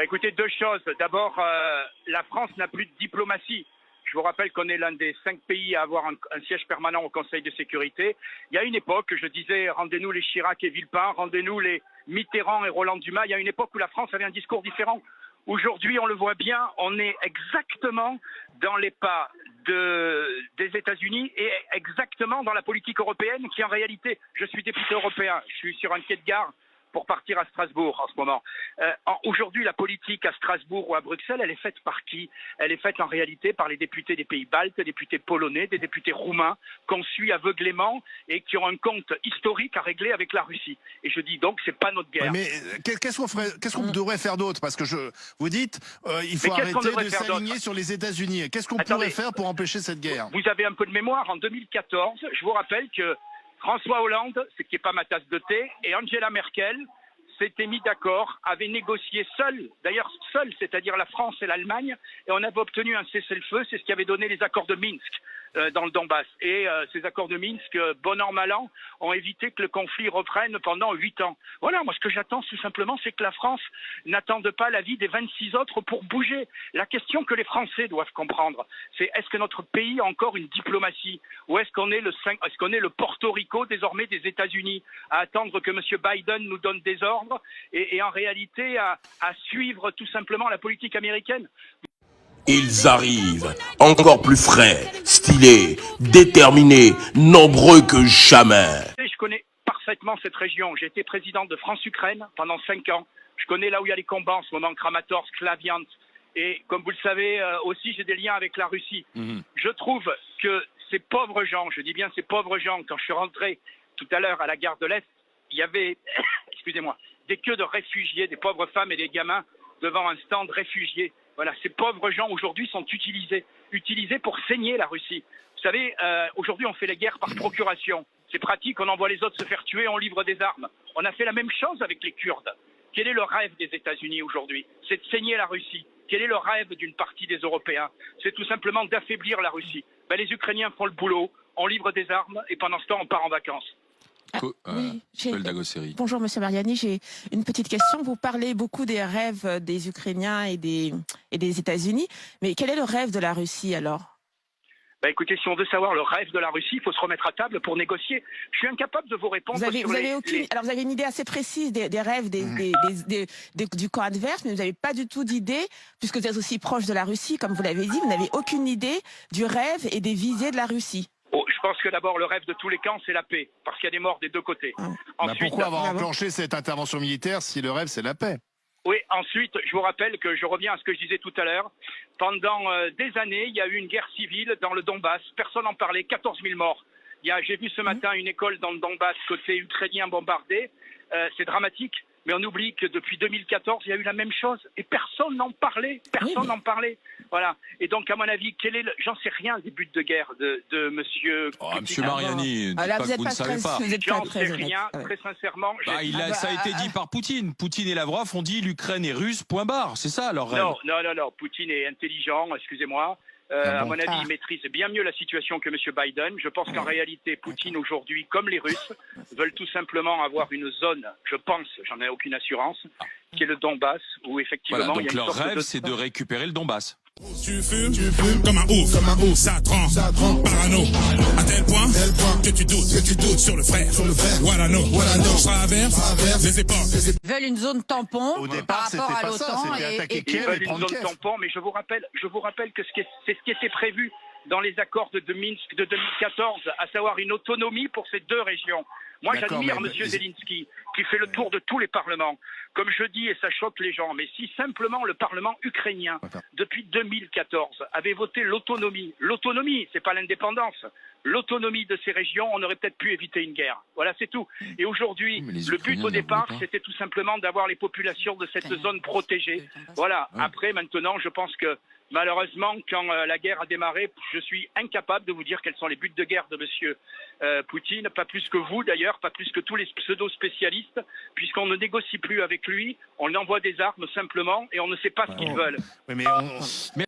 Bah écoutez, deux choses. D'abord, la France n'a plus de diplomatie. Je vous rappelle qu'on est l'un des 5 pays à avoir un siège permanent au Conseil de sécurité. Il y a une époque, je disais, rendez-nous les Chirac et Villepin, rendez-nous les Mitterrand et Roland Dumas. Il y a une époque où la France avait un discours différent. Aujourd'hui, on le voit bien, on est exactement dans les pas des États-Unis et exactement dans la politique européenne qui, en réalité, je suis député européen, je suis sur un quai de gare pour partir à Strasbourg en ce moment. Aujourd'hui, la politique à Strasbourg ou à Bruxelles, elle est faite par qui? Elle est faite en réalité par les députés des pays baltes, des députés polonais, des députés roumains qu'on suit aveuglément et qui ont un compte historique à régler avec la Russie. Et je dis donc, c'est pas notre guerre. Oui, mais qu'est-ce qu'on devrait faire d'autre? Parce que vous dites, il faut arrêter de s'aligner sur les États-Unis. Qu'est-ce qu'on pourrait faire pour empêcher cette guerre? Vous avez un peu de mémoire. En 2014, je vous rappelle que François Hollande, ce qui n'est pas ma tasse de thé, et Angela Merkel s'étaient mis d'accord, avaient négocié seuls, d'ailleurs seuls, c'est-à-dire la France et l'Allemagne, et on avait obtenu un cessez-le-feu, c'est ce qui avait donné les accords de Minsk dans le Donbass. Et ces accords de Minsk, bon an, mal an, ont évité que le conflit reprenne pendant 8 ans. Voilà, moi ce que j'attends tout simplement, c'est que la France n'attende pas l'avis des 26 autres pour bouger. La question que les Français doivent comprendre, c'est est-ce que notre pays a encore une diplomatie? Ou est-ce qu'on est le Porto Rico désormais des États-Unis, à attendre que M. Biden nous donne des ordres et en réalité à suivre tout simplement la politique américaine? Ils arrivent, encore plus frais, stylés, déterminés, nombreux que jamais. Je connais parfaitement cette région. J'ai été président de France-Ukraine pendant 5 ans. Je connais là où il y a les combats en ce moment, Kramatorsk, Slaviansk. Et comme vous le savez, aussi j'ai des liens avec la Russie. Je trouve que ces pauvres gens, je dis bien ces pauvres gens, quand je suis rentré tout à l'heure à la gare de l'Est, il y avait, excusez-moi, des queues de réfugiés, des pauvres femmes et des gamins devant un stand réfugiés. Voilà, ces pauvres gens aujourd'hui sont utilisés pour saigner la Russie. Vous savez, aujourd'hui on fait les guerres par procuration. C'est pratique, on envoie les autres se faire tuer, on livre des armes. On a fait la même chose avec les Kurdes. Quel est le rêve des États-Unis aujourd'hui? C'est de saigner la Russie. Quel est le rêve d'une partie des Européens? C'est tout simplement d'affaiblir la Russie. Ben, les Ukrainiens font le boulot, on livre des armes et pendant ce temps on part en vacances. Oui, bonjour Monsieur Mariani, j'ai une petite question. Vous parlez beaucoup des rêves des Ukrainiens et des États-Unis, mais quel est le rêve de la Russie alors? Bah écoutez, si on veut savoir le rêve de la Russie, il faut se remettre à table pour négocier. Je suis incapable de vous répondre. Alors vous avez une idée assez précise des rêves du camp adverse, mais vous n'avez pas du tout d'idée, puisque vous êtes aussi proche de la Russie, comme vous l'avez dit, vous n'avez aucune idée du rêve et des visées de la Russie. Oh, je pense que d'abord le rêve de tous les camps, c'est la paix, parce qu'il y a des morts des deux côtés. Ensuite, pourquoi avoir enclenché cette intervention militaire si le rêve c'est la paix? Oui, ensuite, je vous rappelle que je reviens à ce que je disais tout à l'heure. Pendant des années, il y a eu une guerre civile dans le Donbass. Personne n'en parlait, 14 000 morts. J'ai vu ce matin une école dans le Donbass, côté ukrainien bombardée. C'est dramatique. Mais on oublie que depuis 2014, il y a eu la même chose. Et personne n'en parlait. Personne n'en parlait. Voilà. Et donc, à mon avis, j'en sais rien des buts de guerre de monsieur... Monsieur Mariani, dites pas que vous ne savez pas. J'en sais rien, très sincèrement. Ça a été dit par Poutine. Poutine et Lavrov ont dit l'Ukraine est russe, point barre. C'est ça leur rêve. Non. Poutine est intelligent, excusez-moi. À mon avis, il maîtrise bien mieux la situation que M. Biden. Je pense qu'en réalité, Poutine aujourd'hui, comme les Russes, veulent tout simplement avoir une zone, je pense, j'en ai aucune assurance, qui est le Donbass, où effectivement... Voilà, donc il y a leur rêve, c'est de récupérer le Donbass. Tu fumes comme un ouf, ça trempe, parano, à tel point que tu doutes sur le frère, voilà no, traverse les époques. Ils veulent une zone tampon Au départ, par rapport à l'OTAN Ils veulent une zone tampon, mais je vous rappelle que c'est ce qui était prévu dans les accords de Minsk de 2014, à savoir une autonomie pour ces deux régions. Moi, j'admire M. Zelensky, qui fait le tour de tous les parlements. Comme je dis, et ça choque les gens, mais si simplement le Parlement ukrainien, depuis 2014, avait voté l'autonomie, c'est pas l'indépendance, l'autonomie de ces régions, on aurait peut-être pu éviter une guerre. Voilà, c'est tout. Et aujourd'hui, le but au départ, c'était tout simplement d'avoir les populations de cette zone protégée. Voilà. Après, maintenant, je pense que malheureusement, quand la guerre a démarré, je suis incapable de vous dire quels sont les buts de guerre de M. Poutine, pas plus que vous d'ailleurs, pas plus que tous les pseudo-spécialistes, puisqu'on ne négocie plus avec lui, on lui envoie des armes simplement et on ne sait pas ce qu'ils veulent. Oui, mais